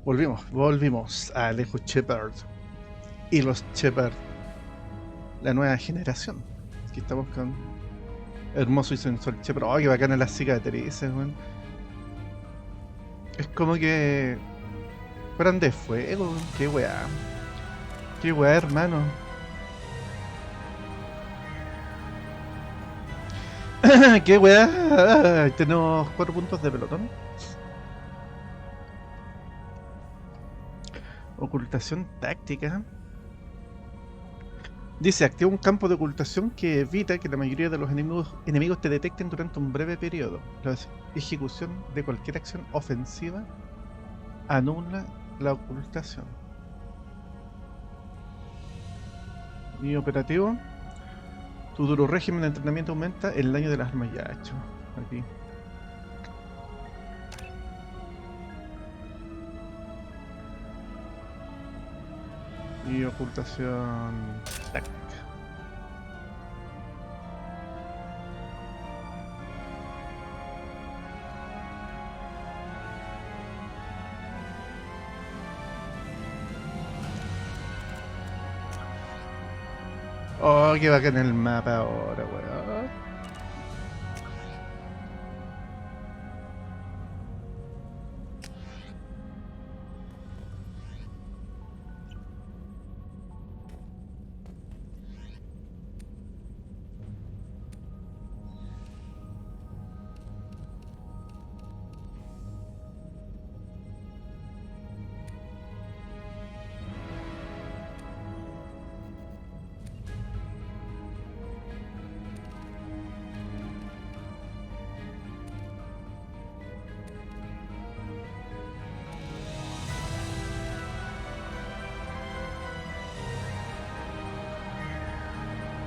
Volvimos a Alejo Shepard y los Shepard, la nueva generación. Aquí estamos con hermoso y sensual Shepard. Oh, qué bacana las cicatrices, weón. Es como que fueran de fuego, weón. Qué weá. Qué weá, hermano. Qué weá. Tenemos 4 puntos de pelotón. Ocultación táctica. Dice, activa un campo de ocultación que evita que la mayoría de los enemigos te detecten durante un breve periodo. La ejecución de cualquier acción ofensiva anula la ocultación. Y operativo. Tu duro régimen de entrenamiento aumenta el daño de las armas. Ya hecho. Aquí. Y ocultación táctica. Oh, que bacán el mapa ahora, weón.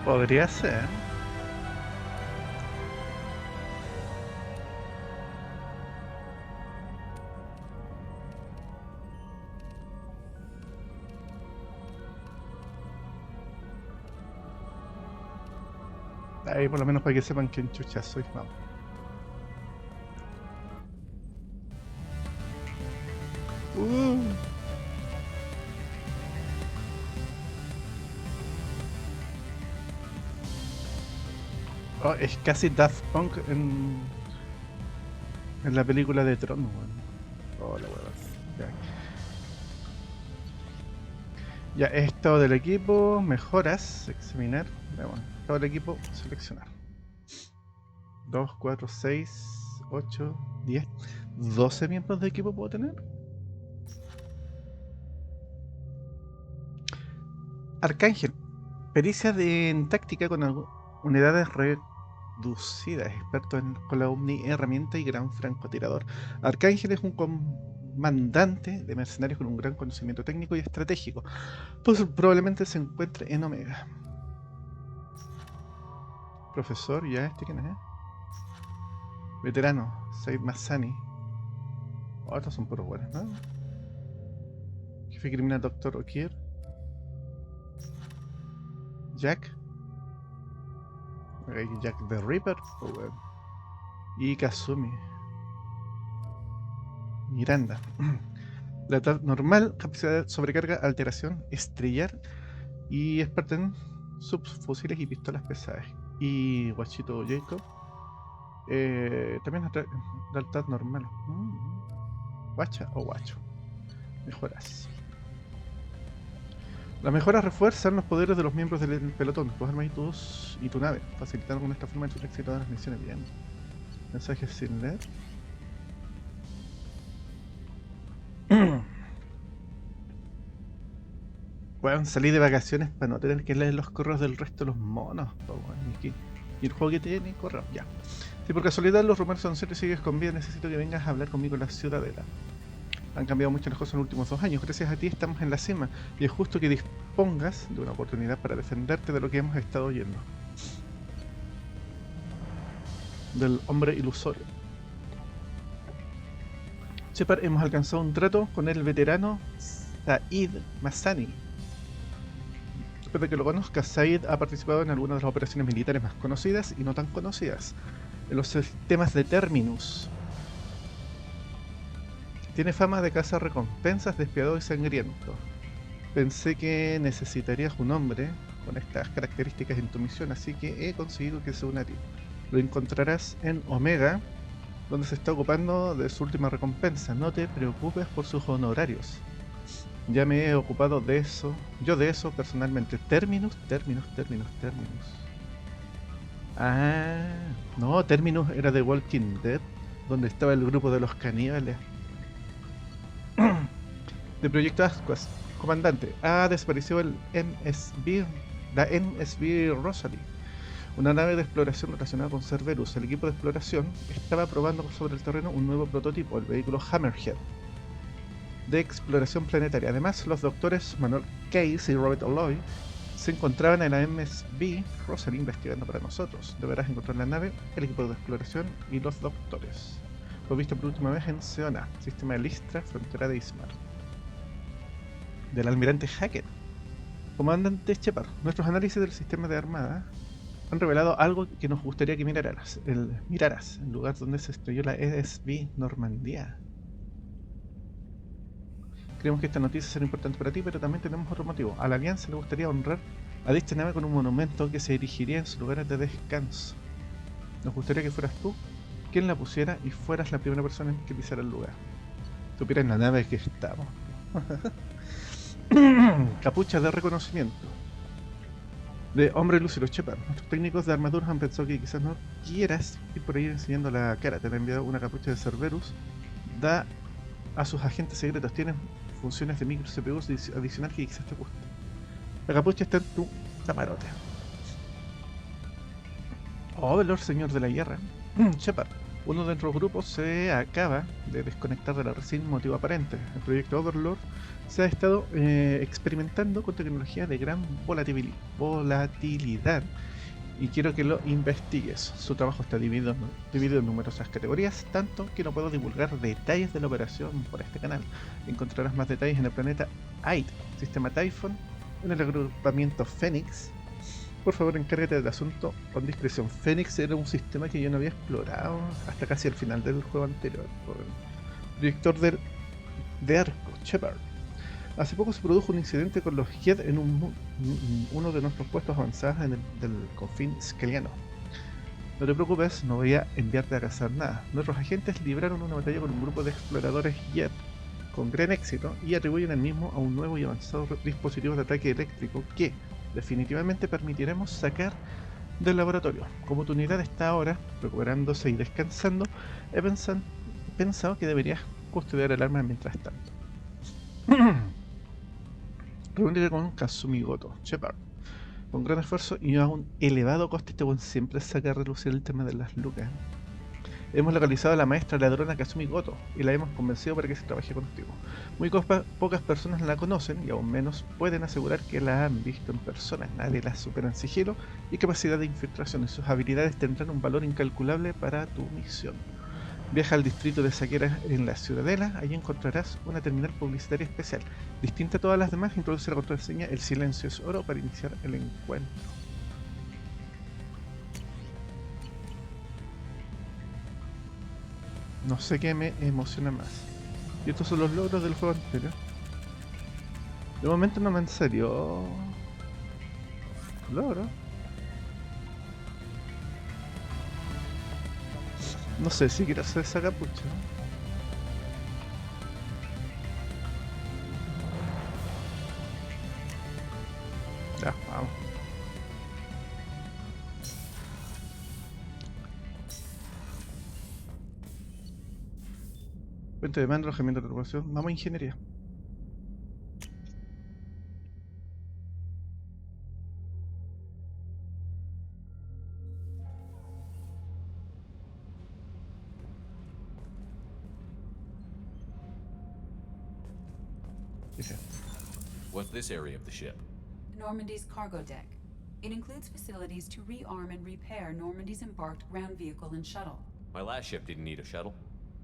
Podría ser. Ahí por lo menos para que sepan quién chucha soy. Vamos. Oh, es casi Daft Punk en la película de Tron, weón. Oh, la hueva. Ya, estado del equipo, mejoras, examinar. Bueno, estado del equipo, seleccionar. 2, 4, 6, 8, 10, 12 miembros de equipo puedo tener. Arcángel, pericia en táctica con unidades reducidas, experto con la Omni herramienta y gran francotirador. Arcángel es un comandante de mercenarios con un gran conocimiento técnico y estratégico. Pues probablemente se encuentre en Omega. Profesor, ya este quién es, Veterano, Said Massani. Oh, estos son puros buenos, ¿no? Jefe criminal, Dr. Okier. Jack. Jack the Ripper. Oh, bueno. Y Kazumi. Miranda. Lealtad normal, capacidad de sobrecarga, alteración, estrellar. Y experto en subfusiles y pistolas pesadas. Y Guachito Jacob. También lealtad normal. Guacha o guacho. Mejoras. Las mejoras refuerzan los poderes de los miembros del pelotón, tus armas y tu nave, facilitando con esta forma el éxito de las misiones. Bien. Mensajes sin leer. Bueno, salí de vacaciones para no tener que leer los correos del resto de los monos. Y el juego que tiene correo, ya. Si por casualidad los rumores son serios y sigues con vida, necesito que vengas a hablar conmigo en la ciudadela. Han cambiado mucho las cosas en los últimos 2 años. Gracias a ti estamos en la cima y es justo que dispongas de una oportunidad para defenderte de lo que hemos estado oyendo. Del hombre ilusorio. Shepard, hemos alcanzado un trato con el veterano Said Massani. Después de que lo conozcas, Said ha participado en algunas de las operaciones militares más conocidas y no tan conocidas en los sistemas de Terminus. Tiene fama de cazar recompensas, despiadado y sangriento. Pensé que necesitarías un hombre con estas características en tu misión, así que he conseguido que se una a ti. Lo encontrarás en Omega, donde se está ocupando de su última recompensa. No te preocupes por sus honorarios. Ya me he ocupado de eso, yo de eso personalmente. Terminus. Ah, no, Terminus era de Walking Dead, donde estaba el grupo de los caníbales. De Proyecto Ascuas. Comandante, ha desaparecido el MSB, la MSB Rosalie, una nave de exploración relacionada con Cerberus. El equipo de exploración estaba probando sobre el terreno un nuevo prototipo, el vehículo Hammerhead, de exploración planetaria. Además, los doctores Manuel Case y Robert Alloy se encontraban en la MSB Rosalie investigando para nosotros. Deberás encontrar la nave, el equipo de exploración y los doctores. Fue visto por última vez en Seona, sistema de Listra, frontera de Ismar. Del almirante Hackett. Comandante Shepard, nuestros análisis del sistema de armada han revelado algo que nos gustaría que miraras el lugar donde se estrelló la ESB Normandia. Creemos que esta noticia será importante para ti, pero también tenemos otro motivo. A la Alianza le gustaría honrar a dicha nave con un monumento que se erigiría en sus lugares de descanso. Nos gustaría que fueras tú quien la pusiera y fueras la primera persona en que pisara el lugar. Supiera en la nave que estamos. Capucha de reconocimiento. De hombre lúcido Shepard. Nuestros técnicos de armaduras han pensado que quizás no quieras ir por ahí enseñando la cara. Te han enviado una capucha de Cerberus. Da a sus agentes secretos. Tienen funciones de micro CPUs adicional que quizás te guste. La capucha está en tu camarote. Oh, Lord Señor de la Guerra. Shepard. Uno de nuestros grupos se acaba de desconectar de la red sin motivo aparente. El proyecto Overlord se ha estado experimentando con tecnología de gran volatilidad y quiero que lo investigues. Su trabajo está dividido en numerosas categorías, tanto que no puedo divulgar detalles de la operación por este canal. Encontrarás más detalles en el planeta Aide, sistema Typhon, en el agrupamiento Phoenix. Por favor, encárgate del asunto con discreción. Phoenix era un sistema que yo no había explorado hasta casi el final del juego anterior. Por el director de arco, Shepard. Hace poco se produjo un incidente con los Geth en uno de nuestros puestos avanzados del confín skeliano. No te preocupes, no voy a enviarte a cazar nada. Nuestros agentes libraron una batalla con un grupo de exploradores Geth con gran éxito y atribuyen el mismo a un nuevo y avanzado dispositivo de ataque eléctrico que definitivamente permitiremos sacar del laboratorio. Como tu unidad está ahora recuperándose y descansando, he pensado que deberías custodiar el arma mientras tanto. Reúnete con Kasumi Goto, Shepard. Con gran esfuerzo y a un elevado coste, este buen siempre saca a relucir el tema de las lucas. Hemos localizado a la maestra ladrona Kasumi Goto y la hemos convencido para que se trabaje contigo. Muy pocas personas la conocen y aún menos pueden asegurar que la han visto en persona. Nadie la supera en sigilo y capacidad de infiltración, y sus habilidades tendrán un valor incalculable para tu misión. Viaja al distrito de Saquera en la Ciudadela, allí encontrarás una terminal publicitaria especial. Distinta a todas las demás, introduce la contraseña El silencio es oro para iniciar el encuentro. No sé qué me emociona más. Y estos son los logros del juego anterior. De momento no me en serio. Logro. No sé si quiero hacer esa capucha. Ya, vamos. Puente de mando, alojamiento de tripulación. Vamos a ingeniería. What's this area of the ship? Normandy's cargo deck. It includes facilities to rearm and repair Normandy's embarked ground vehicle and shuttle. My last ship didn't need a shuttle.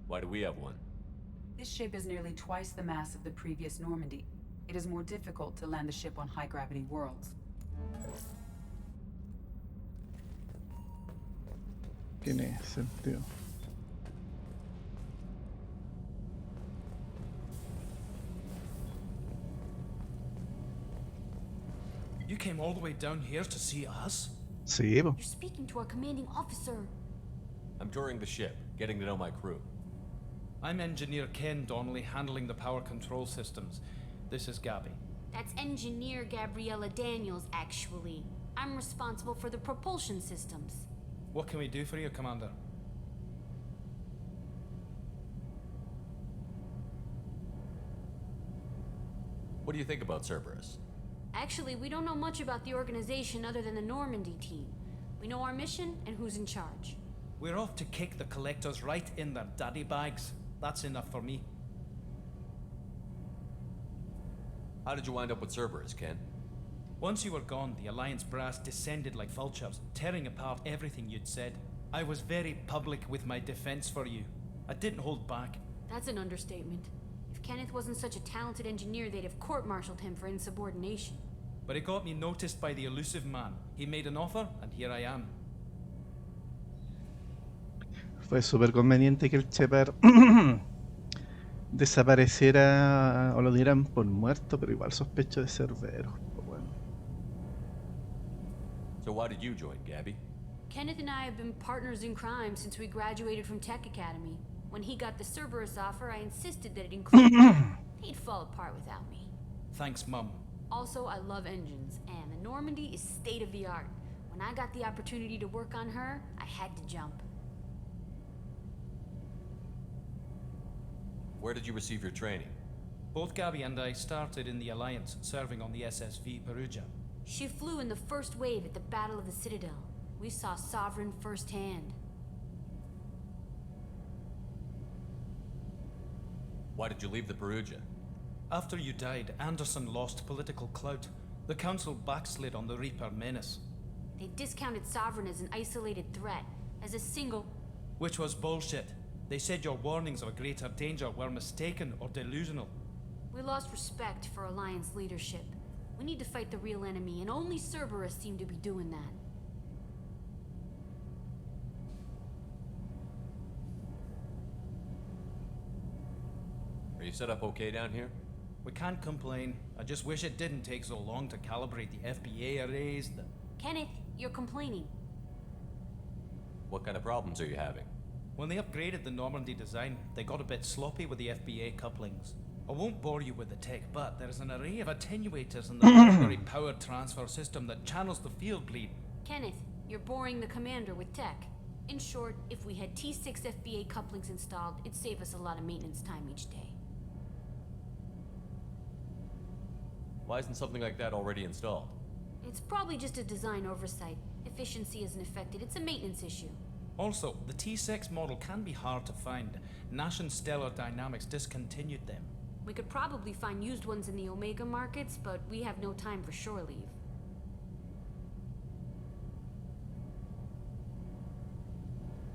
Why do we have one? This ship is nearly twice the mass of the previous Normandy. It is more difficult to land the ship on high-gravity worlds. Tiene sentido. came all the way down here to see us? Sí, po. You're speaking to our commanding officer. I'm touring the ship, getting to know my crew. I'm Engineer Ken Donnelly, handling the power control systems. This is Gabby. That's Engineer Gabriella Daniels, actually. I'm responsible for the propulsion systems. What can we do for you, Commander? What do you think about Cerberus? Actually, we don't know much about the organization other than the Normandy team. We know our mission and who's in charge. We're off to kick the collectors right in their daddy bags. That's enough for me. How did you wind up with Cerberus, Ken? Once you were gone, the Alliance brass descended like vultures, tearing apart everything you'd said. I was very public with my defense for you. I didn't hold back. That's an understatement. If Kenneth wasn't such a talented engineer, they'd have court-martialed him for insubordination. But it got me noticed by the elusive man. He made an offer, and here I am. Fue súper conveniente que el Shepard desapareciera o lo dieran por muerto, pero igual sospecho de Cerberus. Bueno. So why did you join, Gabby? Kenneth and I have been partners in crime since we graduated from Tech Academy. When he got the Cerberus offer, I insisted that it included him. He'd fall apart without me. Thanks, Mum. Also, I love engines, and the Normandy is state-of-the-art. When I got the opportunity to work on her, I had to jump. Where did you receive your training? Both Gabby and I started in the Alliance, serving on the SSV Perugia. She flew in the first wave at the Battle of the Citadel. We saw Sovereign firsthand. Why did you leave the Perugia? After you died, Anderson lost political clout. The Council backslid on the Reaper menace. They discounted Sovereign as an isolated threat, as a single... Which was bullshit. They said your warnings of a greater danger were mistaken or delusional. We lost respect for Alliance leadership. We need to fight the real enemy, and only Cerberus seemed to be doing that. Are you set up okay down here? We can't complain. I just wish it didn't take so long to calibrate the FBA arrays. Kenneth, you're complaining. What kind of problems are you having? When they upgraded the Normandy design, they got a bit sloppy with the FBA couplings. I won't bore you with the tech, but there's an array of attenuators in the primary power transfer system that channels the field bleed. Kenneth, you're boring the commander with tech. In short, if we had T6 FBA couplings installed, it'd save us a lot of maintenance time each day. Why isn't something like that already installed? It's probably just a design oversight. Efficiency isn't affected, it's a maintenance issue. Also, the T6 model can be hard to find. Nash and Stellar Dynamics discontinued them. We could probably find used ones in the Omega markets, but we have no time for shore leave.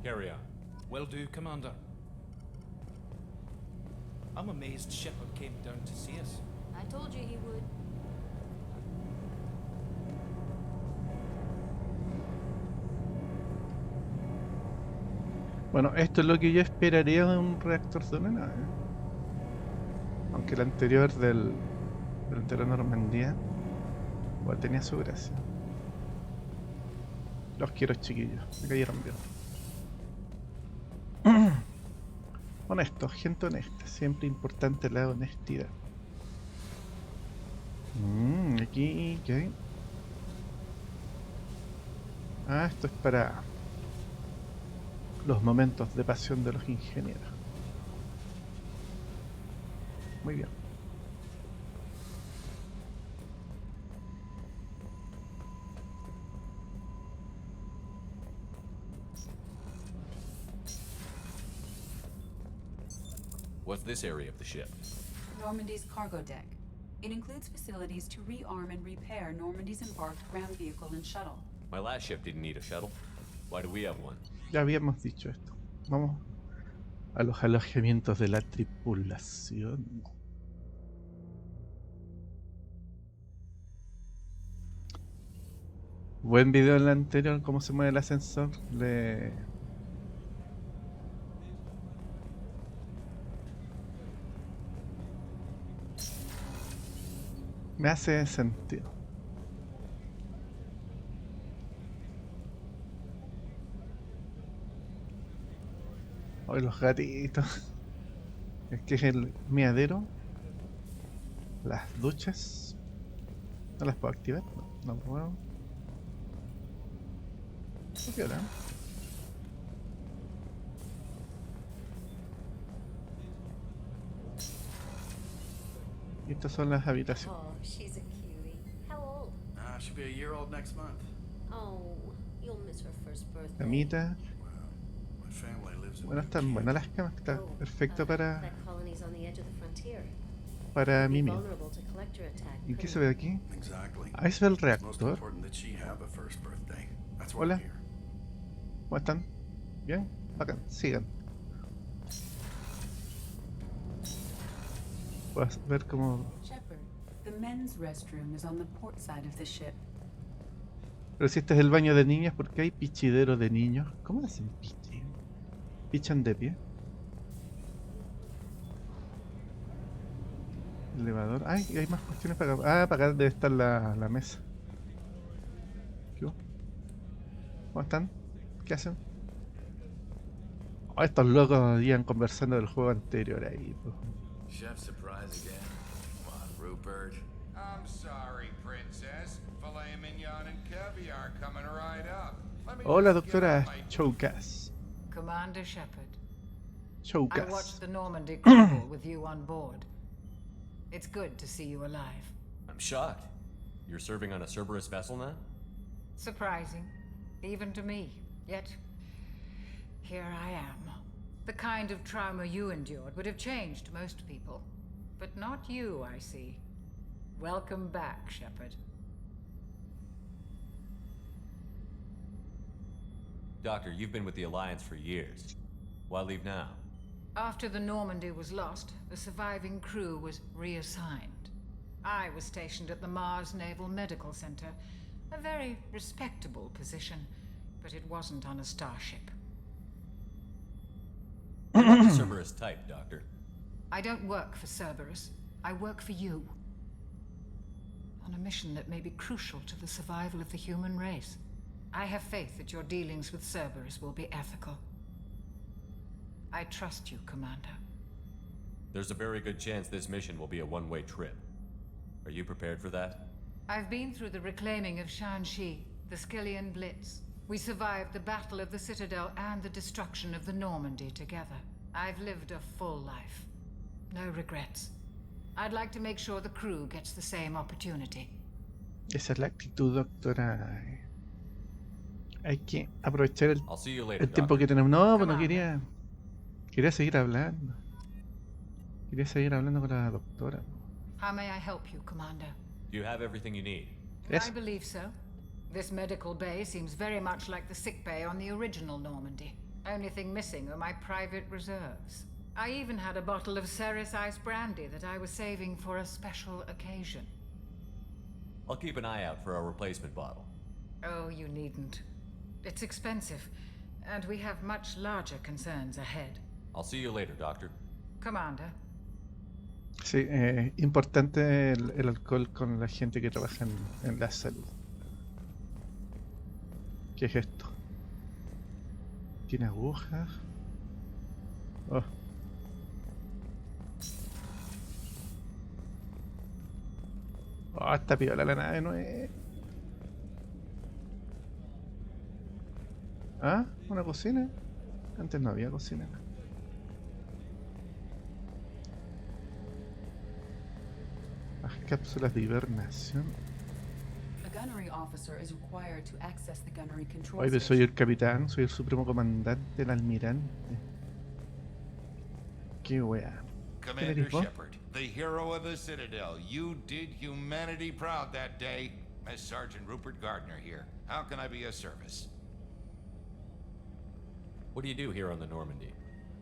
Carry on. Will do, Commander. I'm amazed Shepard came down to see us. I told you he would. Bueno, esto es lo que yo esperaría de un reactor de una nave. Aunque el anterior de la Normandia igual tenía su gracia. Los quiero, chiquillos, me cayeron bien. Honestos, gente honesta, siempre importante la honestidad. Aquí, ¿qué hay? Ah, esto es para los momentos de pasión de los ingenieros. Muy bien. What's this area of the ship? Normandy's cargo deck. It includes facilities to rearm and repair Normandy's embarked ground vehicle and shuttle. My last ship didn't need a shuttle. Why do we have one? Ya habíamos dicho esto. Vamos a los alojamientos de la tripulación. Buen video en el anterior, cómo se mueve el ascensor. Me hace sentido. Ay, los gatitos. Es que es el meadero. Las duchas. No las puedo activar. No puedo. ¿Qué hora? Y estas son las habitaciones. Oh, she's a cutie. How old? She'll be a year old next month. Oh, you'll miss her first birthday. Camita. Well, my family lives in Bueno, están buenas las camas. Está Oh, perfecto para That colony's on the edge of the frontier. Mimi. Vulnerable to collector attack. ¿Y qué se ve aquí? Exactly. Ahí se ve el It's most reactor. important that she have a first birthday. That's why Hola. I'm here. ¿Cómo están? ¿Bien? Bacán, sigan. Puedes ver cómo... Shepard, the men's restroom is on the port side of the ship. Pero si este es el baño de niños, ¿por qué hay pichidero de niños? ¿Cómo hacen pichi? ¿Pichan de pie? Elevador. Ay, hay más cuestiones para acá. Ah, para acá debe estar la mesa. ¿Qué hubo? ¿Cómo están? ¿Qué hacen? Oh, estos locos iban conversando del juego anterior ahí. Pues. Chef surprise again? Come on, Rupert. I'm sorry, princess. Filet mignon and caviar coming right up. Let me Hola, just get doctora out my- Choucas. Commander Shepard, I Choucas. watched the Normandy crumble with you on board. It's good to see you alive. I'm shocked. You're serving on a Cerberus vessel now? Surprising, even to me. Yet, here I am. The kind of trauma you endured would have changed most people. But not you, I see. Welcome back, Shepard. Doctor, you've been with the Alliance for years. Why leave now? After the Normandy was lost, the surviving crew was reassigned. I was stationed at the Mars Naval Medical Center, a very respectable position, but it wasn't on a starship. You're not the Cerberus type, Doctor. I don't work for Cerberus. I work for you. On a mission that may be crucial to the survival of the human race. I have faith that your dealings with Cerberus will be ethical. I trust you, Commander. There's a very good chance this mission will be a one-way trip. Are you prepared for that? I've been through the reclaiming of Shanxi, the Skillian Blitz. We survived the Battle of the Citadel and the destruction of the Normandy together. I've lived a full life. No regrets. I'd like to make sure the crew gets the same opportunity. Esa es la actitud, doctora. Hay que aprovechar I'll see you later, el tiempo que Doctor. tenemos. No, pues Come no on. quería. Quería seguir hablando. Quería seguir hablando con la doctora. How may I help you, Commander? Do you have everything you need? Yes. I believe so. This medical bay seems very much like the sick bay on the original Normandy. Only thing missing are my private reserves. I even had a bottle of Ceres Ice brandy that I was saving for a special occasion. I'll keep an eye out for a replacement bottle. Oh, you needn't. It's expensive, and we have much larger concerns ahead. I'll see you later, Doctor. Commander, Sí, importante el alcohol con la gente que trabaja en la salud. ¿Qué es esto? ¿Tiene agujas? Oh. Oh, está piola la nave, ¿no es? ¿Ah? ¿Una cocina? Antes no había cocina. Las cápsulas de hibernación. A gunnery officer is required to access the gunnery control Oye, pero soy station. el capitán, soy el supremo comandante, el almirante. Qué wea. ¿Qué le Commander dijo? Shepard, the hero of the Citadel. You did humanity proud that day. Miss Sergeant Rupert Gardner here. How can I be of service? What do you do here on the Normandy?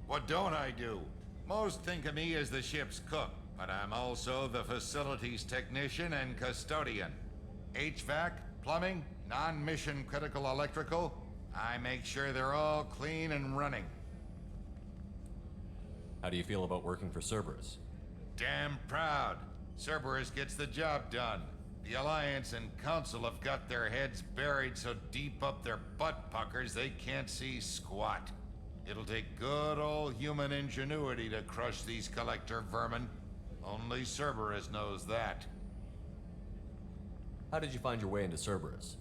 What don't I do? Most think of me as the ship's cook, but I'm also the facilities technician and custodian. HVAC, plumbing, non-mission critical electrical. I make sure they're all clean and running. How do you feel about working for Cerberus? Damn proud. Cerberus gets the job done. The Alliance and Council have got their heads buried so deep up their butt puckers they can't see squat. It'll take good old human ingenuity to crush these collector vermin. Only Cerberus knows that. How did you find your way into Cerberus?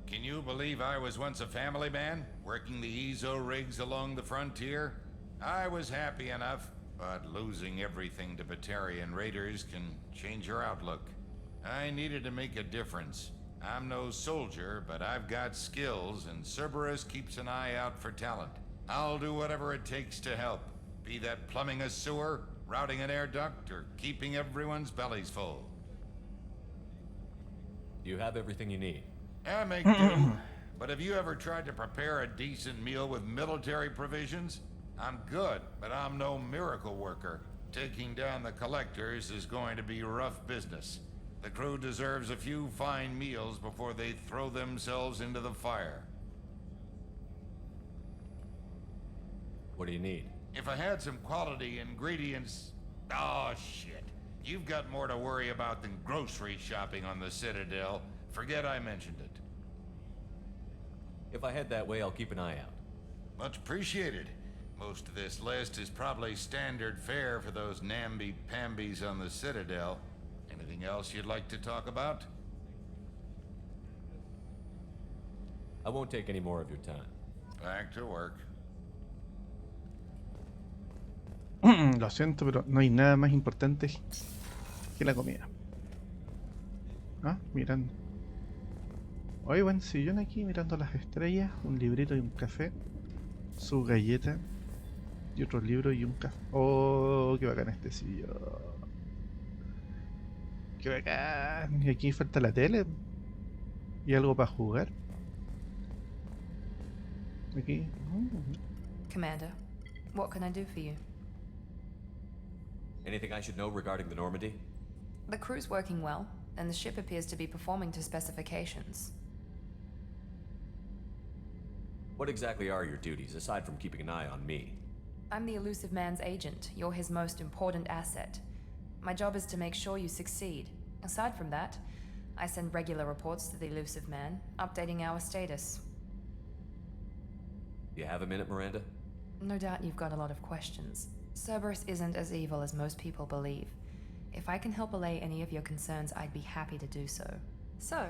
Can you believe I was once a family man, working the EZO rigs along the frontier? I was happy enough, but losing everything to Batarian raiders can change your outlook. I needed to make a difference. I'm no soldier, but I've got skills, and Cerberus keeps an eye out for talent. I'll do whatever it takes to help, be that plumbing a sewer, routing an air duct, or keeping everyone's bellies full. Do you have everything you need? I make do, but have you ever tried to prepare a decent meal with military provisions? I'm good, but I'm no miracle worker. Taking down the collectors is going to be rough business. The crew deserves a few fine meals before they throw themselves into the fire. What do you need? If I had some quality ingredients... Oh, shit. You've got more to worry about than grocery shopping on the Citadel. Forget I mentioned it. If I head that way, I'll keep an eye out. Much appreciated. Most of this list is probably standard fare for those namby-pambies on the Citadel. Anything else you'd like to talk about? I won't take any more of your time. Back to work. Lo siento, pero no hay nada más importante que la comida. Ah, mirando. Hoy buen sillón aquí mirando las estrellas, un librito y un café, su galleta y otro libro y un café. Oh, qué bacán este sillón. Qué bacán. Y aquí falta la tele y algo para jugar. Aquí. Commander, what can I do for you? Anything I should know regarding the Normandy? The crew's working well, and the ship appears to be performing to specifications. What exactly are your duties, aside from keeping an eye on me? I'm the Elusive Man's agent. You're his most important asset. My job is to make sure you succeed. Aside from that, I send regular reports to the Elusive Man, updating our status. You have a minute, Miranda? No doubt you've got a lot of questions. Cerberus isn't as evil as most people believe. If I can help allay any of your concerns, I'd be happy to do so. So,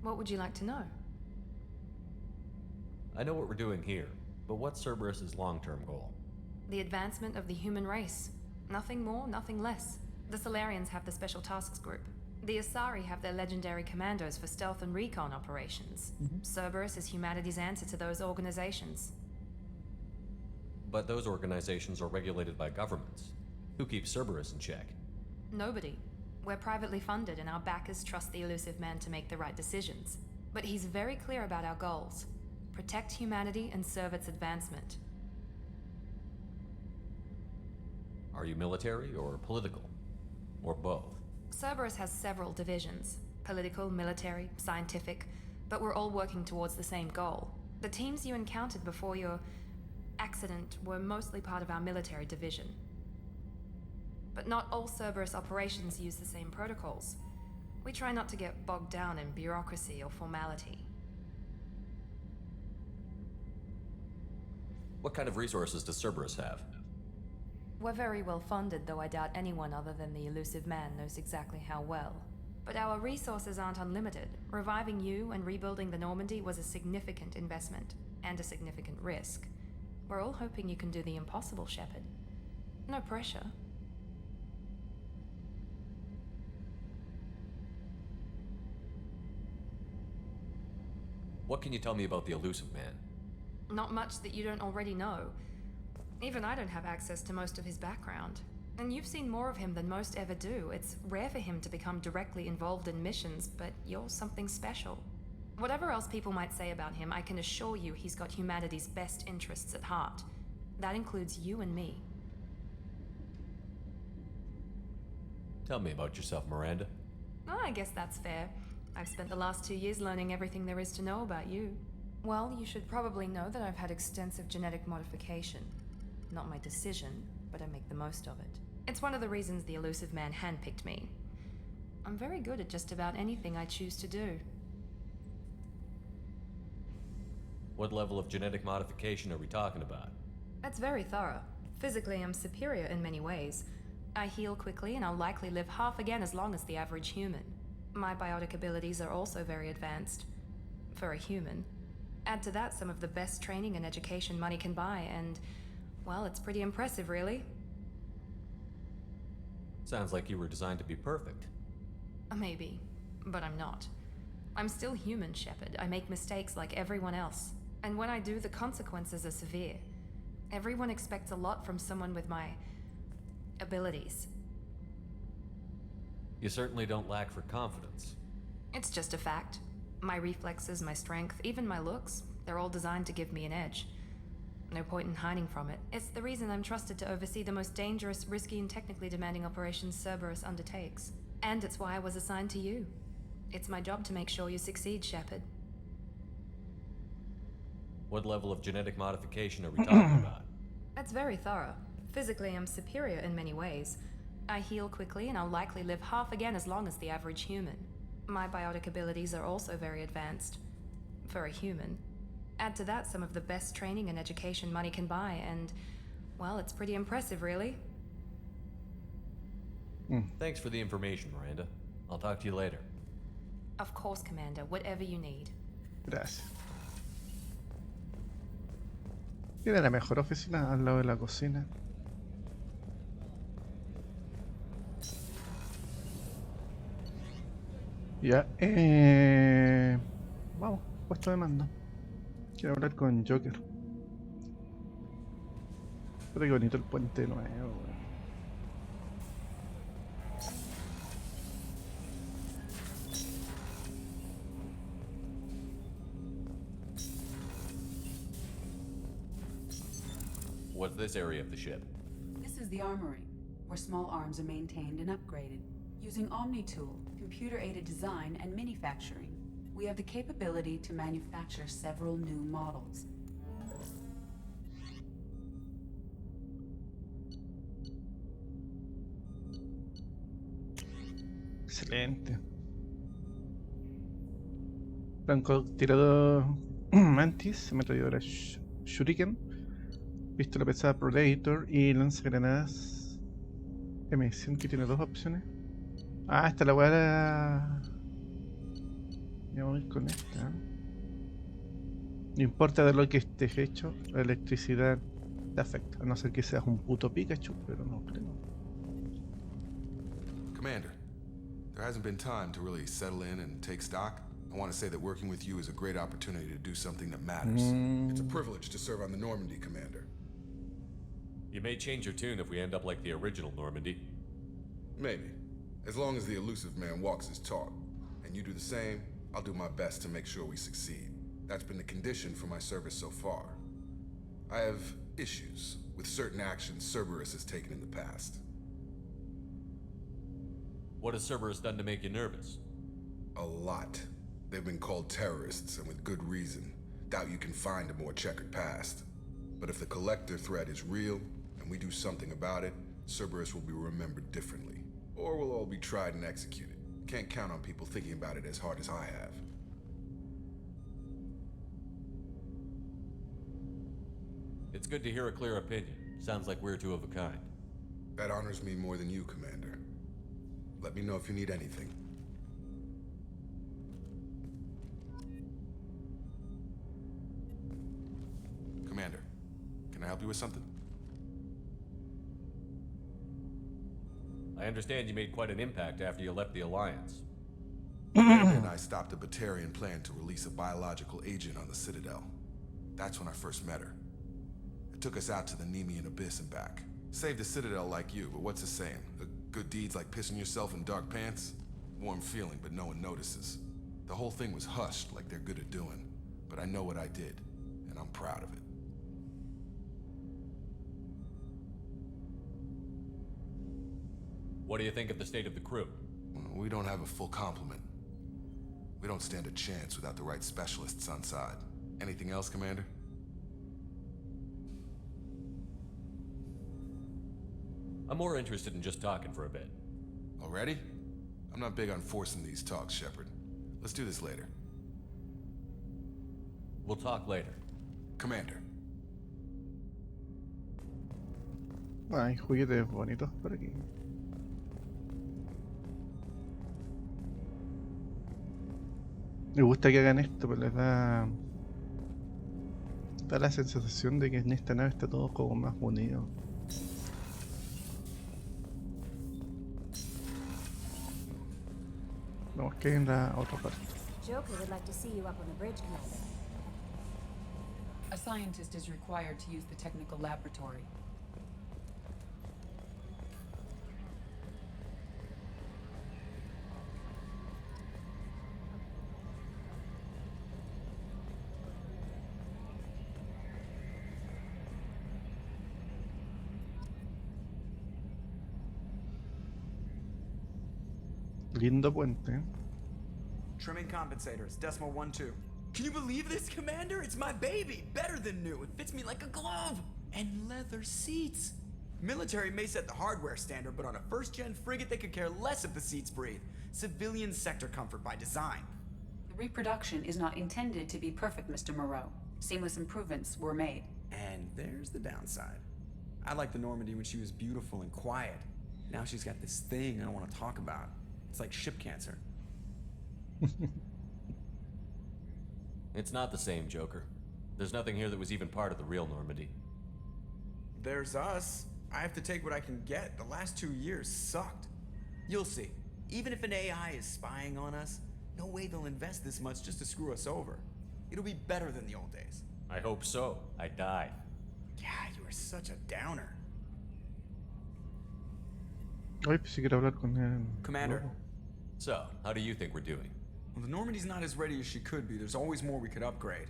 what would you like to know? I know what we're doing here, but what's Cerberus's long-term goal? The advancement of the human race. Nothing more, nothing less. The Solarians have the Special Tasks Group. The Asari have their legendary commandos for stealth and recon operations. Cerberus is humanity's answer to those organizations. But those organizations are regulated by governments. Who keeps Cerberus in check? Nobody. We're privately funded and our backers trust the Elusive Man to make the right decisions. But he's very clear about our goals. Protect humanity and serve its advancement. Are you military or political? Or both? Cerberus has several divisions. Political, military, scientific. But we're all working towards the same goal. The teams you encountered before your accident were mostly part of our military division. But not all Cerberus operations use the same protocols. We try not to get bogged down in bureaucracy or formality. What kind of resources does Cerberus have? We're very well funded, though I doubt anyone other than the Elusive Man knows exactly how well. But our resources aren't unlimited. Reviving you and rebuilding the Normandy was a significant investment, and a significant risk. We're all hoping you can do the impossible, Shepard. No pressure. What can you tell me about the Elusive Man? Not much that you don't already know. Even I don't have access to most of his background. And you've seen more of him than most ever do. It's rare for him to become directly involved in missions, but you're something special. Whatever else people might say about him, I can assure you he's got humanity's best interests at heart. That includes you and me. Tell me about yourself, Miranda. Oh, I guess that's fair. I've spent the last 2 years learning everything there is to know about you. Well, you should probably know that I've had extensive genetic modification. Not my decision, but I make the most of it. It's one of the reasons the Elusive Man handpicked me. I'm very good at just about anything I choose to do. What level of genetic modification are we talking about? That's very thorough. Physically, I'm superior in many ways. I heal quickly, and I'll likely live half again as long as the average human. My biotic abilities are also very advanced. For a human. Add to that some of the best training and education money can buy, and, well, it's pretty impressive, really. Sounds like you were designed to be perfect. Maybe, but I'm not. I'm still human, Shepard. I make mistakes like everyone else. And when I do, the consequences are severe. Everyone expects a lot from someone with my abilities. You certainly don't lack for confidence. It's just a fact. My reflexes, my strength, even my looks, they're all designed to give me an edge. No point in hiding from it. It's the reason I'm trusted to oversee the most dangerous, risky, and technically demanding operations Cerberus undertakes. And it's why I was assigned to you. It's my job to make sure you succeed, Shepard. What level of genetic modification are we talking about? That's very thorough. Physically, I'm superior in many ways. I heal quickly, and I'll likely live half again as long as the average human. My biotic abilities are also very advanced. For a human. Add to that some of the best training and education money can buy, and, well, it's pretty impressive, really. Thanks for the information, Miranda. I'll talk to you later. Of course, Commander. Whatever you need. Gracias. Tiene la mejor oficina al lado de la cocina. Ya, vamos, puesto de mando. Quiero hablar con Joker. Pero qué bonito el puente nuevo, weón. What's this area of the ship? This is the armory, where small arms are maintained and upgraded. Using Omni-Tool, computer-aided design, and manufacturing, we have the capability to manufacture several new models. Excelente. Francotirador Mantis, ametralladora Shuriken, pistola pesada Predator y lanzagranadas M100, que tiene dos opciones. Ah, esta la weá. Ya voy con esta. No importa de lo que estés hecho, la electricidad te afecta. A no ser que seas un puto Pikachu, pero no creo. Commander, there hasn't been time to really settle in and take stock. I want to say that working with you is a great opportunity to do something that matters. It's a privilege to serve on the Normandy, Commander. You may change your tune if we end up like the original Normandy. Maybe. As long as the elusive man walks his talk. And you do the same, I'll do my best to make sure we succeed. That's been the condition for my service so far. I have issues with certain actions Cerberus has taken in the past. What has Cerberus done to make you nervous? A lot. They've been called terrorists, and with good reason. Doubt you can find a more checkered past. But if the Collector threat is real, and we do something about it, Cerberus will be remembered differently. Or we'll all be tried and executed. Can't count on people thinking about it as hard as I have. It's good to hear a clear opinion. Sounds like we're two of a kind. That honors me more than you, Commander. Let me know if you need anything. Commander, can I help you with something? I understand you made quite an impact after you left the Alliance. And I stopped a Batarian plan to release a biological agent on the Citadel. That's when I first met her. It took us out to the Nemean Abyss and back. Saved the Citadel like you, but what's the saying? Good deeds like pissing yourself in dark pants? Warm feeling, but no one notices. The whole thing was hushed like they're good at doing. But I know what I did, and I'm proud of it. What do you think of the state of the crew? We don't have a full complement. We don't stand a chance without the right specialists on side. Anything else, Commander? I'm more interested in just talking for a bit. Already? I'm not big on forcing these talks, Shepard. Let's do this later. We'll talk later. Commander. Hay juguetes bonitos por aquí. Me gusta que hagan esto, pues les da la sensación de que en esta nave está todo como más unido. Vamos que hay en la otra parte. Joker would like to see you up on the bridge, Commander. A scientist is required to use the technical laboratory. Lindo puente, ¿eh? Trimming compensators, decimal 1-2. Can you believe this, Commander? It's my baby! Better than new. It fits me like a glove! And leather seats! Military may set the hardware standard, but on a first-gen frigate they could care less if the seats breathe. Civilian sector comfort by design. The reproduction is not intended to be perfect, Mr. Moreau. Seamless improvements were made. And there's the downside. I liked the Normandy when she was beautiful and quiet. Now she's got this thing I don't want to talk about. It's like ship cancer. It's not the same, Joker. There's nothing here that was even part of the real Normandy. There's us. I have to take what I can get. The last 2 years sucked. You'll see. Even if an AI is spying on us, no way they'll invest this much just to screw us over. It'll be better than the old days. I hope so. I died. Yeah, you are such a downer. Ay, pues sí quiero hablar con el... Commander. So, how do you think we're doing? Well, the Normandy's not as ready as she could be. There's always more we could upgrade.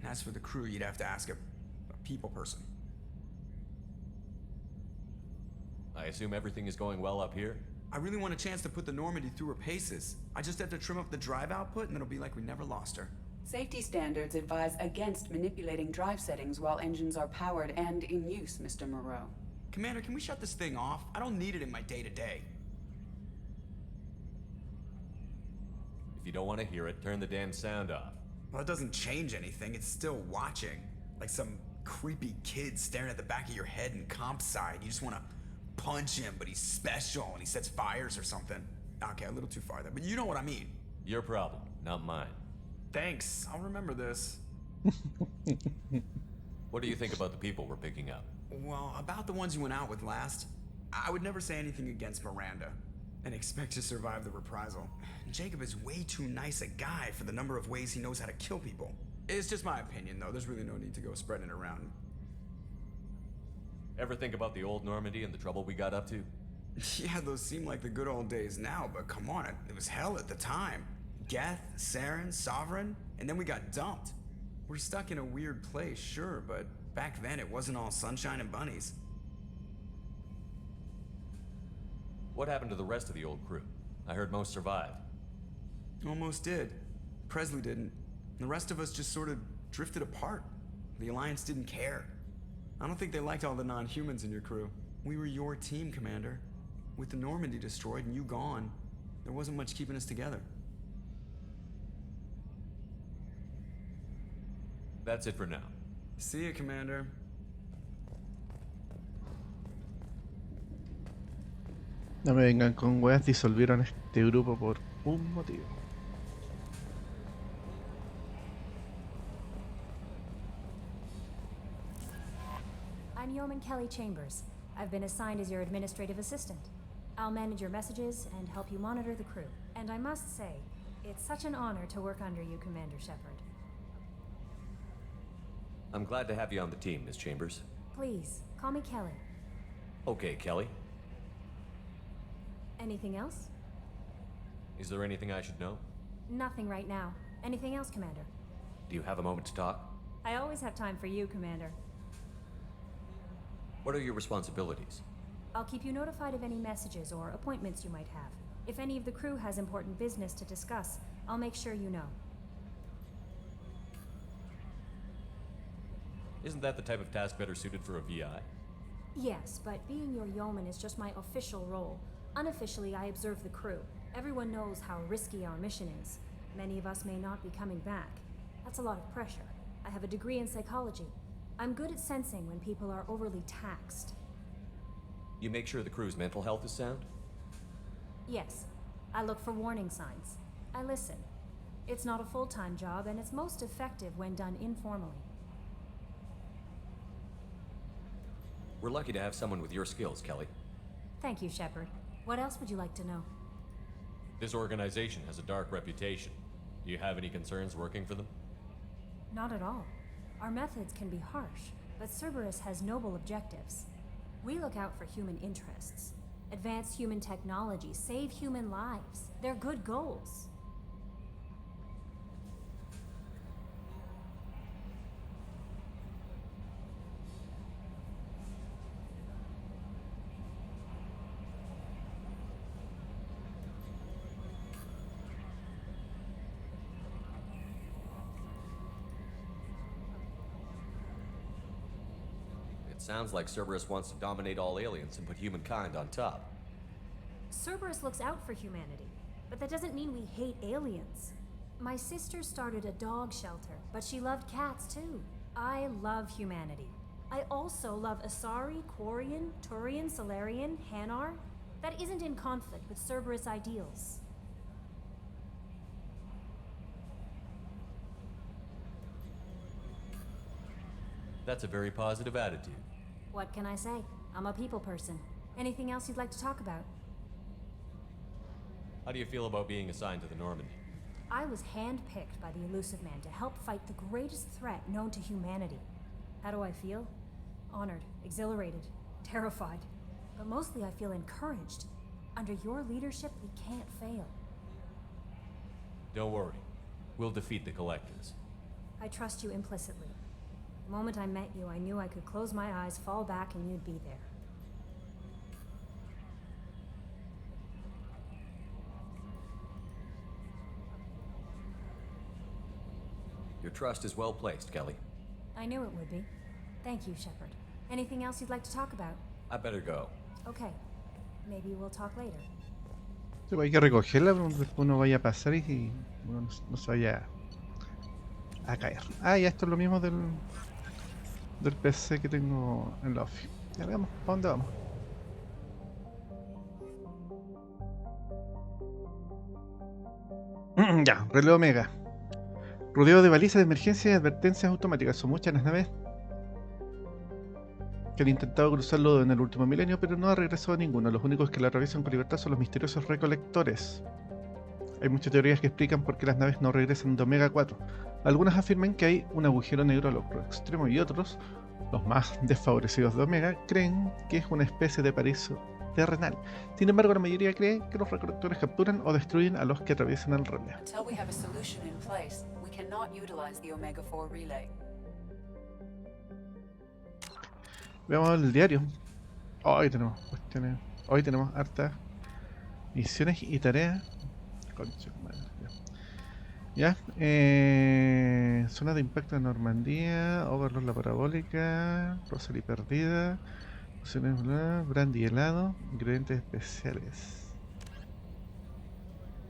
And as for the crew, you'd have to ask a people person. I assume everything is going well up here? I really want a chance to put the Normandy through her paces. I just have to trim up the drive output and it'll be like we never lost her. Safety standards advise against manipulating drive settings while engines are powered and in use, Mr. Moreau. Commander, can we shut this thing off? I don't need it in my day-to-day. If you don't want to hear it, turn the damn sound off. Well, it doesn't change anything. It's still watching. Like some creepy kid staring at the back of your head in comp side. You just want to punch him, but he's special and he sets fires or something. Okay, a little too far there, but you know what I mean. Your problem, not mine. Thanks. I'll remember this. What do you think about the people we're picking up? Well, about the ones you went out with last, I would never say anything against Miranda and expect to survive the reprisal. Jacob is way too nice a guy for the number of ways he knows how to kill people. It's just my opinion, though. There's really no need to go spreading it around. Ever think about the old Normandy and the trouble we got up to? Yeah, those seem like the good old days now, but come on, it was hell at the time. Geth, Saren, Sovereign, and then we got dumped. We're stuck in a weird place, sure, but back then it wasn't all sunshine and bunnies. What happened to the rest of the old crew? I heard most survived. Almost did. Presley didn't. The rest of us just sort of drifted apart. The Alliance didn't care. I don't think they liked all the non-humans in your crew. We were your team, Commander. With the Normandy destroyed and you gone, there wasn't much keeping us together. That's it for now. See ya, Commander. No me vengan con weas, disolvieron este grupo por un motivo. I'm Yeoman Kelly Chambers. I've been assigned as your administrative assistant. I'll manage your messages and help you monitor the crew. And I must say, it's such an honor to work under you, Commander Shepard. I'm glad to have you on the team, Miss Chambers. Please, call me Kelly. Okay, Kelly. Anything else? Is there anything I should know? Nothing right now. Anything else, Commander? Do you have a moment to talk? I always have time for you, Commander. What are your responsibilities? I'll keep you notified of any messages or appointments you might have. If any of the crew has important business to discuss, I'll make sure you know. Isn't that the type of task better suited for a VI? Yes, but being your yeoman is just my official role. Unofficially, I observe the crew. Everyone knows how risky our mission is. Many of us may not be coming back. That's a lot of pressure. I have a degree in psychology. I'm good at sensing when people are overly taxed. You make sure the crew's mental health is sound? Yes. I look for warning signs. I listen. It's not a full-time job, and it's most effective when done informally. We're lucky to have someone with your skills, Kelly. Thank you, Shepard. What else would you like to know? This organization has a dark reputation. Do you have any concerns working for them? Not at all. Our methods can be harsh, but Cerberus has noble objectives. We look out for human interests. Advance human technology, save human lives. They're good goals. Sounds like Cerberus wants to dominate all aliens and put humankind on top. Cerberus looks out for humanity, but that doesn't mean we hate aliens. My sister started a dog shelter, but she loved cats too. I love humanity. I also love Asari, Quarian, Turian, Solarian, Hanar. That isn't in conflict with Cerberus ideals. That's a very positive attitude. What can I say? I'm a people person. Anything else you'd like to talk about? How do you feel about being assigned to the Normandy? I was handpicked by the Elusive Man to help fight the greatest threat known to humanity. How do I feel? Honored, exhilarated, terrified. But mostly I feel encouraged. Under your leadership, we can't fail. Don't worry. We'll defeat the Collectors. I trust you implicitly. The moment I met you, I knew I could close my eyes, fall back, and you'd be there. Your trust is well placed, Kelly. I knew it would be. Thank you, Shepard. Anything else you'd like to talk about? I better go. Okay. Maybe we'll talk later. Sí, hay que recogerla, después uno vaya a pasar y uno no se vaya a caer. Ah, ya esto es lo mismo del PC que tengo en la office. Ya veamos, ¿para dónde vamos? Ya, reloj Omega. Rodeo de balizas de emergencia y advertencias automáticas. Son muchas las naves que han intentado cruzarlo en el último milenio, pero no ha regresado ninguno. Los únicos que la atraviesan con libertad son los misteriosos recolectores. Hay muchas teorías que explican por qué las naves no regresan de Omega 4. Algunas afirman que hay un agujero negro al otro extremo y otros, los más desfavorecidos de Omega, creen que es una especie de paraíso terrenal. Sin embargo, la mayoría cree que los recolectores capturan o destruyen a los que atraviesan el relé. Until we have a solution in place, we cannot utilize the Omega 4 relay. Veamos el diario. Hoy tenemos cuestiones. Hoy tenemos hartas misiones y tareas. Concha, madre, ya. Zona de impacto de Normandia. Overlord la parabólica. Rosalie perdida. Brandy helado. Ingredientes especiales.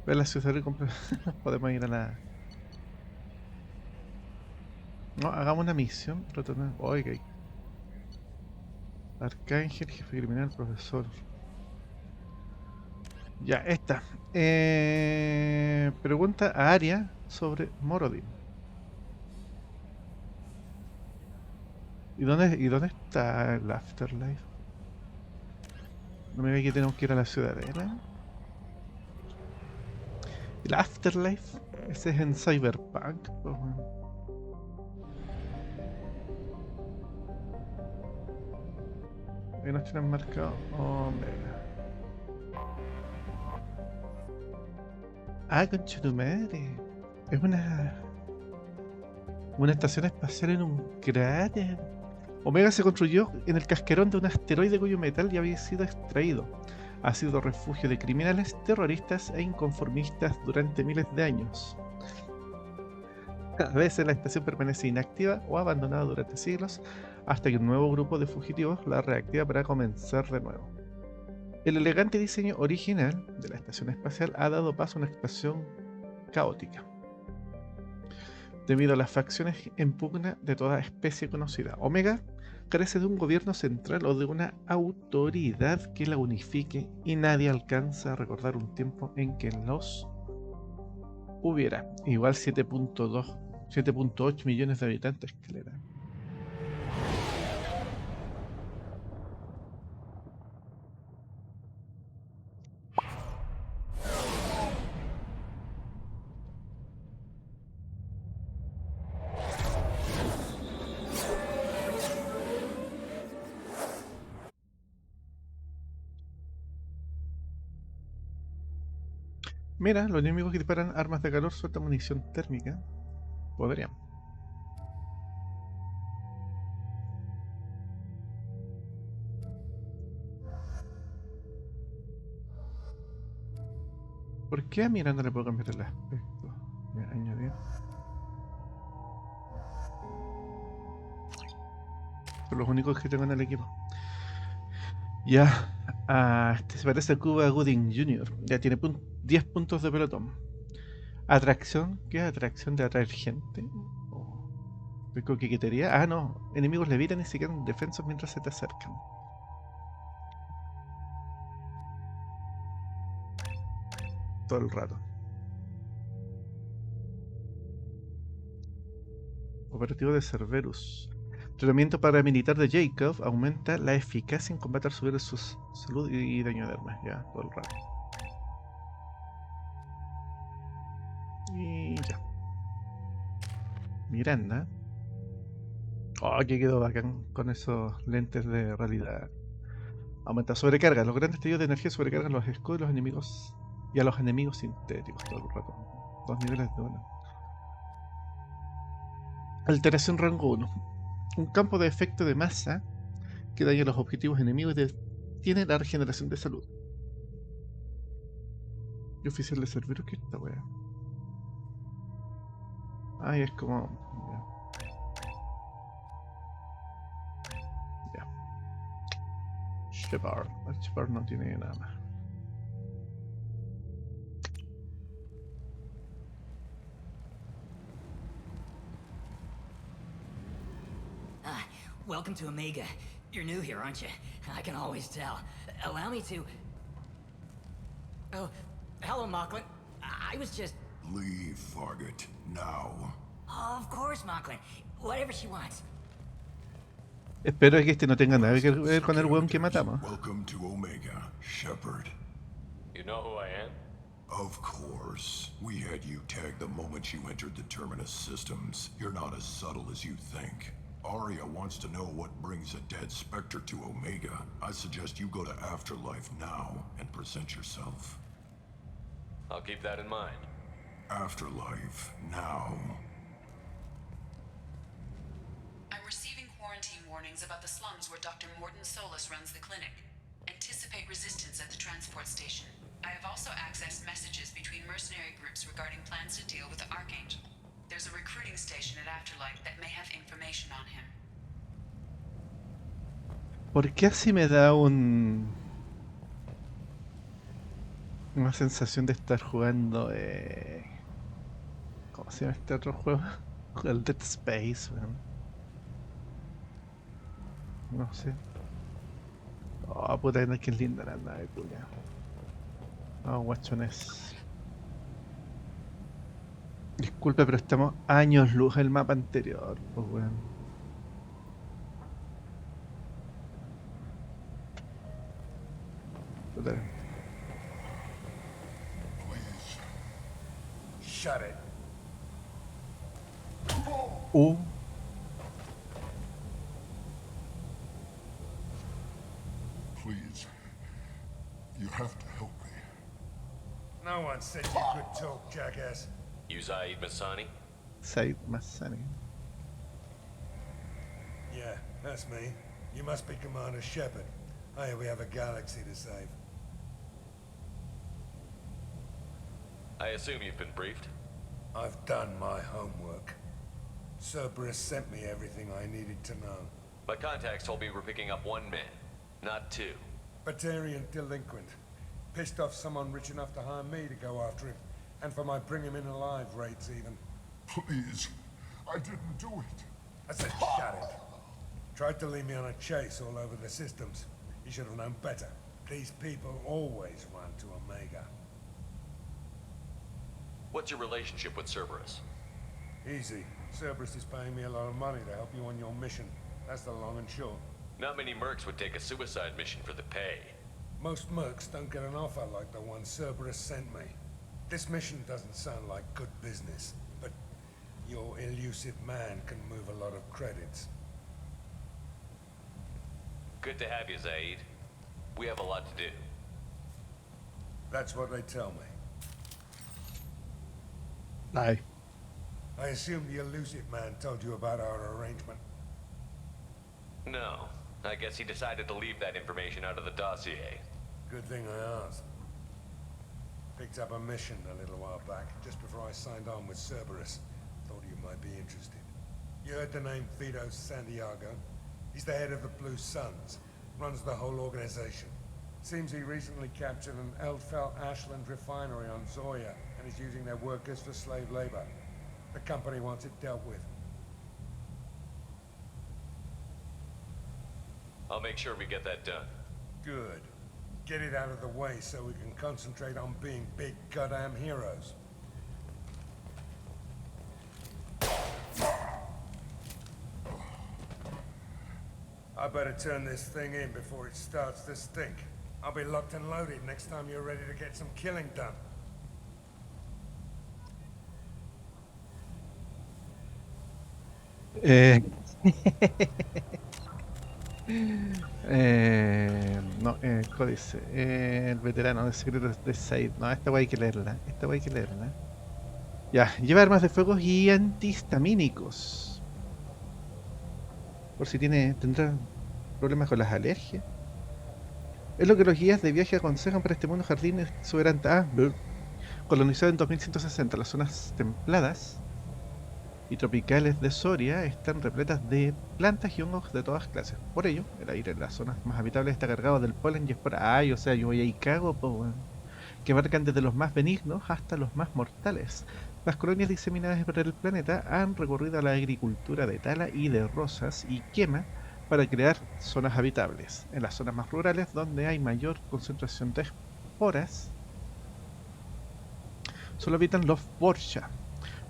Ver la ciudad y comprar. Podemos ir a la. No, hagamos una misión. Oiga. Arcángel, jefe criminal, profesor. Ya, esta. Pregunta a Aria sobre Morodin. ¿Y dónde está el Afterlife? No me ve que tenemos que ir a la ciudadela. El Afterlife, ese es en Cyberpunk. Pues, bueno. Ahí nos tienen marcado Omega. Ah, concha tu madre. Es una estación espacial en un cráter. Omega se construyó en el cascarón de un asteroide cuyo metal ya había sido extraído. Ha sido refugio de criminales, terroristas e inconformistas durante miles de años. A veces la estación permanece inactiva o abandonada durante siglos, hasta que un nuevo grupo de fugitivos la reactiva para comenzar de nuevo. El elegante diseño original de la estación espacial ha dado paso a una expansión caótica, debido a las facciones en pugna de toda especie conocida. Omega carece de un gobierno central o de una autoridad que la unifique y nadie alcanza a recordar un tiempo en que los hubiera. Igual 7.8 millones de habitantes, que le era. Mira, los enemigos que disparan armas de calor sueltan munición térmica. Podrían. ¿Por qué a Miranda le puedo cambiar el aspecto? Ya, añadir. Son los únicos que tengo en el equipo. Ya. Este se parece a Cuba Gooding Jr. Ya tiene 10 puntos de pelotón. Atracción. ¿Qué es atracción de atraer gente? ¿De coquetería? Ah, no. Enemigos levitan y se quedan defensos mientras se te acercan. Todo el rato. Operativo de Cerberus. Tratamiento paramilitar de Jacob aumenta la eficacia en combate al subir su salud y daño de armas. Ya, todo el rato. Y ya. Miranda. Oh, que quedó bacán con esos lentes de realidad. Aumenta sobrecarga. Los grandes destellos de energía sobrecargan los escudos y los enemigos. Y a los enemigos sintéticos todo el rato. 2 niveles de uno. Alteración rango 1. Un campo de efecto de masa que daña a los objetivos enemigos y detiene la regeneración de salud. ¿Y oficial de Cerberus? ¿Qué es esta wea? Ay, es como... Ya. Shepard. El Shepard no tiene nada más. Welcome to Omega. You're new here, aren't you? I can always tell. Allow me to... Oh, hello, Mocklin. I was just... Leave, Fargate. Now. Of course, Mocklin. Whatever she wants. Espero que este no tenga nada que ver con el weón que matamos. Welcome to Omega, Shepard. You know who I am? Of course. We had you tagged the moment you entered the Terminus systems. You're not as subtle as you think. Aria wants to know what brings a dead Spectre to Omega. I suggest you go to Afterlife now and present yourself. I'll keep that in mind. Afterlife now. I'm receiving quarantine warnings about the slums where Dr. Morton Solus runs the clinic. Anticipate resistance at the transport station. I have also accessed messages between mercenary groups regarding plans to deal with the Archangel. There's a recruiting station at Afterlife that may have information on him. ¿Por qué así me da una sensación de estar jugando ¿cómo se llama este otro juego? El Dead Space, man. No sé. Oh, puta, que linda la nave, culia. Oh, guachones. Disculpe, pero estamos años luz del mapa anterior, pues weón. Shut it. Please. You have to help me. No one said you could talk, jackass. You Zaid Masani? Zaid Masani. Yeah, that's me. You must be Commander Shepard. I hear we have a galaxy to save. I assume you've been briefed? I've done my homework. Cerberus sent me everything I needed to know. My contacts told me we're picking up 1 man, not 2. Batarian delinquent. Pissed off someone rich enough to hire me to go after him. And for my bring him in alive rates even. Please. I didn't do it. I said shut it. Tried to lead me on a chase all over the systems. He should have known better. These people always run to Omega. What's your relationship with Cerberus? Easy. Cerberus is paying me a lot of money to help you on your mission. That's the long and short. Not many mercs would take a suicide mission for the pay. Most mercs don't get an offer like the one Cerberus sent me. This mission doesn't sound like good business, but your elusive man can move a lot of credits. Good to have you, Zaid. We have a lot to do. That's what they tell me. Aye. I assume the elusive man told you about our arrangement. No. I guess he decided to leave that information out of the dossier. Good thing I asked. Picked up a mission a little while back, just before I signed on with Cerberus. Thought you might be interested. You heard the name Vito Santiago? He's the head of the Blue Suns. Runs the whole organization. Seems he recently captured an Eldfell Ashland refinery on Zoya and is using their workers for slave labor. The company wants it dealt with. I'll make sure we get that done. Good. Get it out of the way so we can concentrate on being big goddamn heroes. I better turn this thing in before it starts to stink. I'll be locked and loaded next time you're ready to get some killing done. No, códice. El veterano de secretos de Zaid. No, esta wey hay que leerla. Esta wey hay que leerla. Ya, lleva armas de fuego y antihistamínicos. Por si tendrá problemas con las alergias. Es lo que los guías de viaje aconsejan para este mundo jardín exuberante. Colonizado en 2160, las zonas templadas y tropicales de Soria están repletas de plantas y hongos de todas clases. Por ello, el aire en las zonas más habitables está cargado del polen y esporas. Ay, o sea, yo voy ahí cago, que abarcan desde los más benignos hasta los más mortales. Las colonias diseminadas por el planeta han recurrido a la agricultura de tala y de rosas y quema para crear zonas habitables. En las zonas más rurales, donde hay mayor concentración de esporas, solo habitan los Borja.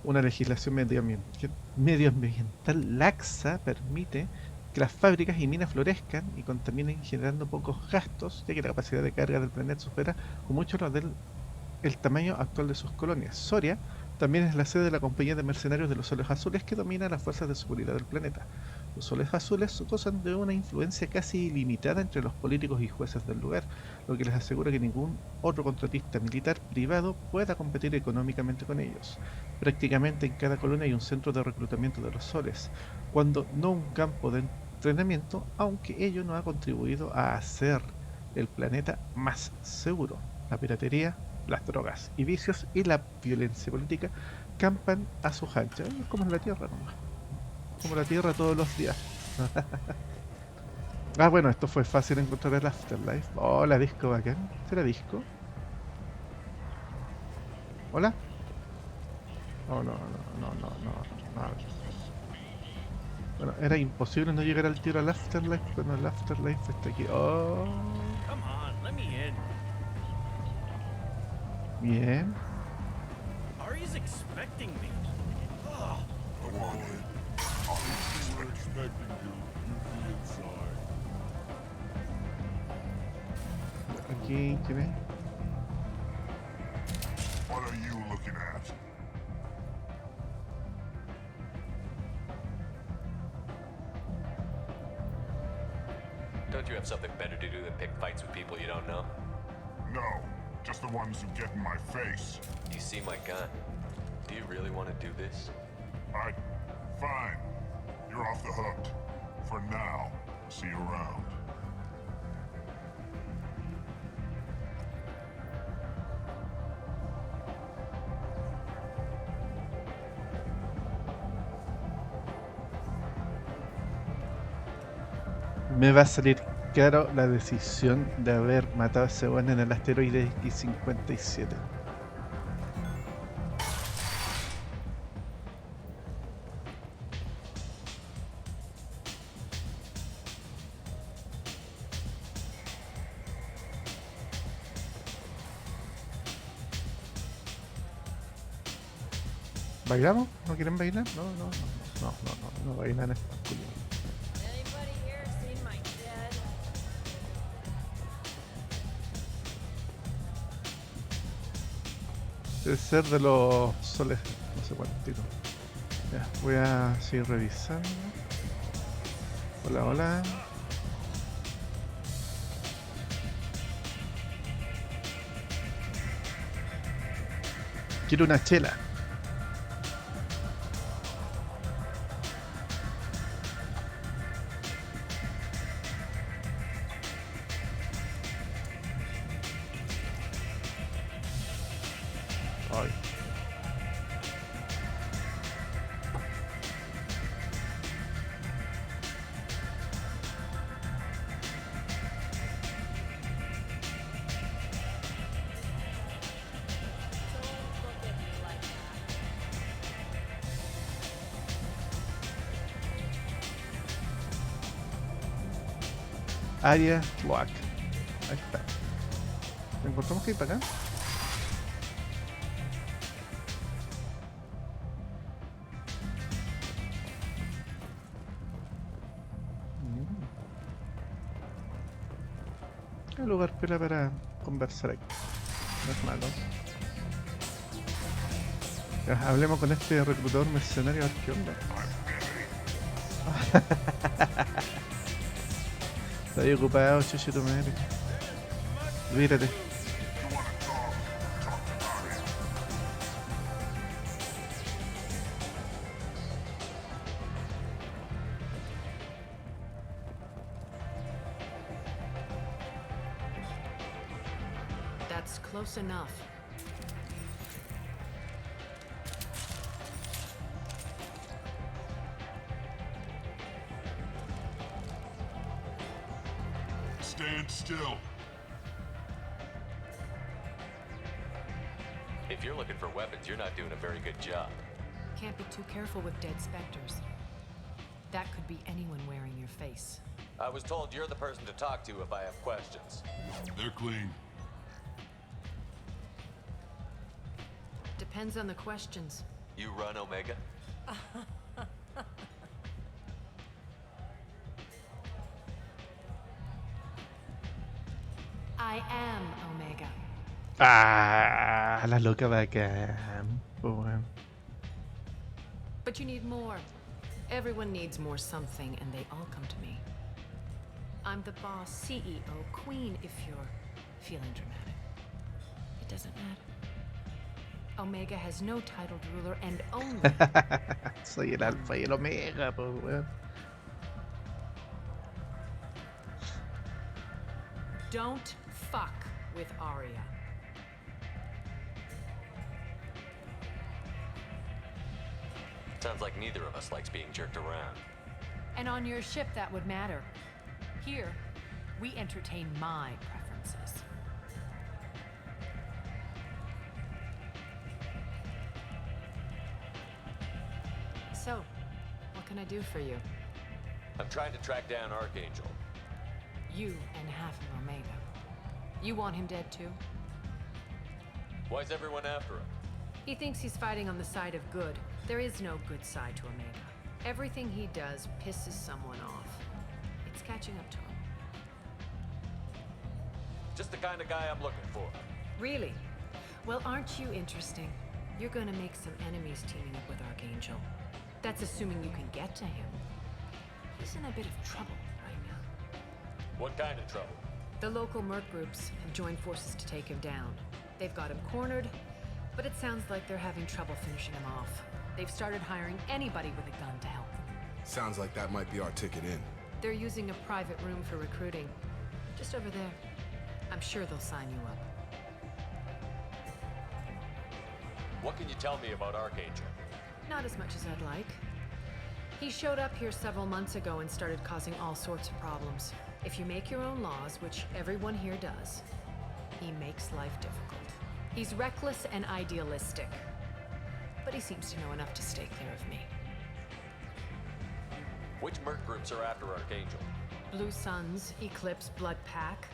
Una legislación medioambiental laxa permite que las fábricas y minas florezcan y contaminen, generando pocos gastos, ya que la capacidad de carga del planeta supera con mucho el tamaño actual de sus colonias. Soria también es la sede de la compañía de mercenarios de los Soles Azules, que domina las fuerzas de seguridad del planeta. Los Soles Azules gozan de una influencia casi ilimitada entre los políticos y jueces del lugar, lo que les asegura que ningún otro contratista militar privado pueda competir económicamente con ellos. Prácticamente en cada colonia hay un centro de reclutamiento de los Soles, cuando no un campo de entrenamiento, aunque ello no ha contribuido a hacer el planeta más seguro. La piratería, las drogas y vicios y la violencia política campan a su ancha. Es como en la Tierra nomás. Como la Tierra todos los días. Bueno, esto fue fácil encontrar el Afterlife. Hola, disco bacán. ¿Será disco? ¿Hola? Oh, no. Bueno, era imposible no llegar al tiro al Afterlife cuando el Afterlife está aquí. Oh. Come on, let me in. Bien. Ari's expecting me. Come on in. We're expecting you. You be inside. Aquí, ¿quién es? What are you looking at? Don't you have something better to do than pick fights with people you don't know? No, just the ones who get in my face. You see my gun. Do you really want to do this? Fine. You're off the hook. For now. See you around. Me va a salir caro la decisión de haber matado a ese weón en el asteroide X-57. ¿Bailamos? ¿No quieren bailar? No bailan estos culiados. Anybody here seen my dad? Debe ser de los soles, no sé cuántito. Ya, voy a seguir revisando. Hola, hola. Quiero una chela. Ay. Área Lock. Ahí está. ¿Encontramos que ir para acá? El lugar pela para conversar aquí. No es malo. Ya, hablemos con este reclutador mercenario a ver qué onda. Estoy ocupado, chucho tu madre. Mírate. That's close enough. Stand still. If you're looking for weapons, you're not doing a very good job. Can't be too careful with dead specters. That could be anyone wearing your face. I was told you're the person to talk to if I have questions. They're clean. Depends on the questions. You run Omega? I am Omega. Ah, la loca bacán. Pues bueno. But you need more. Everyone needs more something, and they all come to me. I'm the boss, CEO, queen, if you're feeling dramatic. It doesn't matter. Omega has no titled ruler and only... Soy el alfa y el omega, pues weón. Don't fuck with Arya. Sounds like neither of us likes being jerked around. And on your ship, that would matter. Here, we entertain my preferences. So, what can I do for you? I'm trying to track down Archangel. You and half of Omega. You want him dead too? Why's everyone after him? He thinks he's fighting on the side of good. There is no good side to Omega. Everything he does pisses someone off. It's catching up to him. Just the kind of guy I'm looking for. Really? Well, aren't you interesting? You're gonna make some enemies teaming up with Archangel. That's assuming you can get to him. He's in a bit of trouble right now. What kind of trouble? The local merc groups have joined forces to take him down. They've got him cornered, but it sounds like they're having trouble finishing him off. They've started hiring anybody with a gun to help them. Sounds like that might be our ticket in. They're using a private room for recruiting. Just over there. I'm sure they'll sign you up. What can you tell me about Archangel? Not as much as I'd like. He showed up here several months ago and started causing all sorts of problems. If you make your own laws, which everyone here does, he makes life difficult. He's reckless and idealistic. But he seems to know enough to stay clear of me. Which merc groups are after Archangel? Blue Suns, Eclipse, Blood Pack.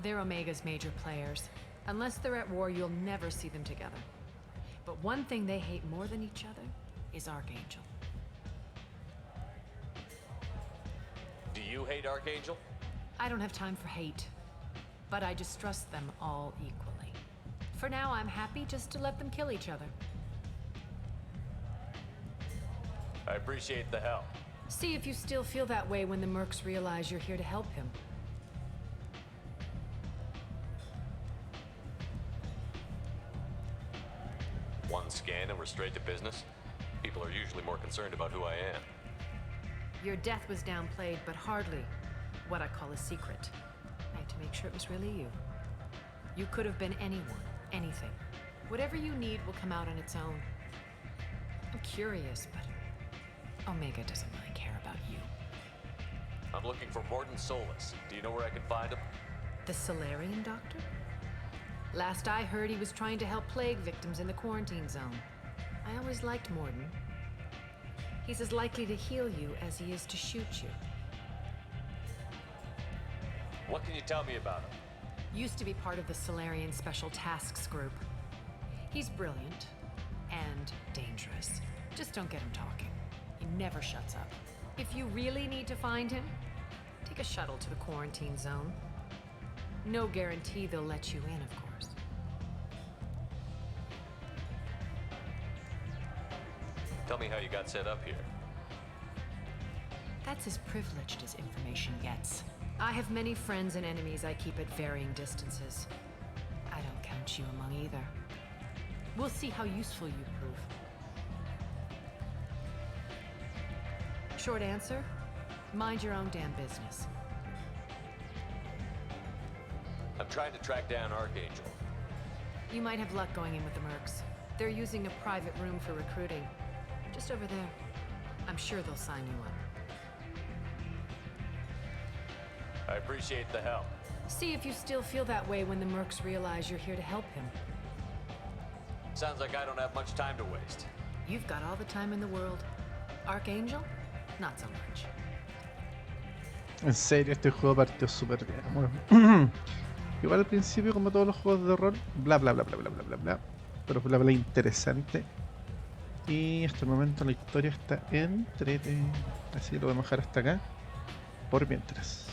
They're Omega's major players. Unless they're at war, you'll never see them together. But one thing they hate more than each other is Archangel. Do you hate Archangel? I don't have time for hate, but I distrust them all equally. For now, I'm happy just to let them kill each other. I appreciate the help. See if you still feel that way when the mercs realize you're here to help him. One scan and we're straight to business? People are usually more concerned about who I am. Your death was downplayed, but hardly what I call a secret. I had to make sure it was really you. You could have been anyone, anything. Whatever you need will come out on its own. I'm curious, but Omega doesn't really care about you. I'm looking for Morden Solus. Do you know where I can find him? The Solarian doctor? Last I heard, he was trying to help plague victims in the quarantine zone. I always liked Morden. He's as likely to heal you as he is to shoot you. What can you tell me about him? Used to be part of the Solarian Special Tasks Group. He's brilliant and dangerous. Just don't get him talking. He never shuts up. If you really need to find him, take a shuttle to the quarantine zone. No guarantee they'll let you in, of course. Tell me how you got set up here. That's as privileged as information gets. I have many friends and enemies I keep at varying distances. I don't count you among either. We'll see how useful you prove. Short answer, mind your own damn business. I'm trying to track down Archangel. You might have luck going in with the mercs. They're using a private room for recruiting. Just over there. I'm sure they'll sign you up. I appreciate the help. See if you still feel that way when the mercs realize you're here to help him. Sounds like I don't have much time to waste. You've got all the time in the world. Archangel? Not so much. En serio, este juego partió súper bien. Bueno, igual al principio, como todos los juegos de rol, bla bla bla bla bla bla bla bla. Pero bla bla interesante. Y hasta el momento la historia está entrete. Así que lo vamos a dejar hasta acá. Por mientras.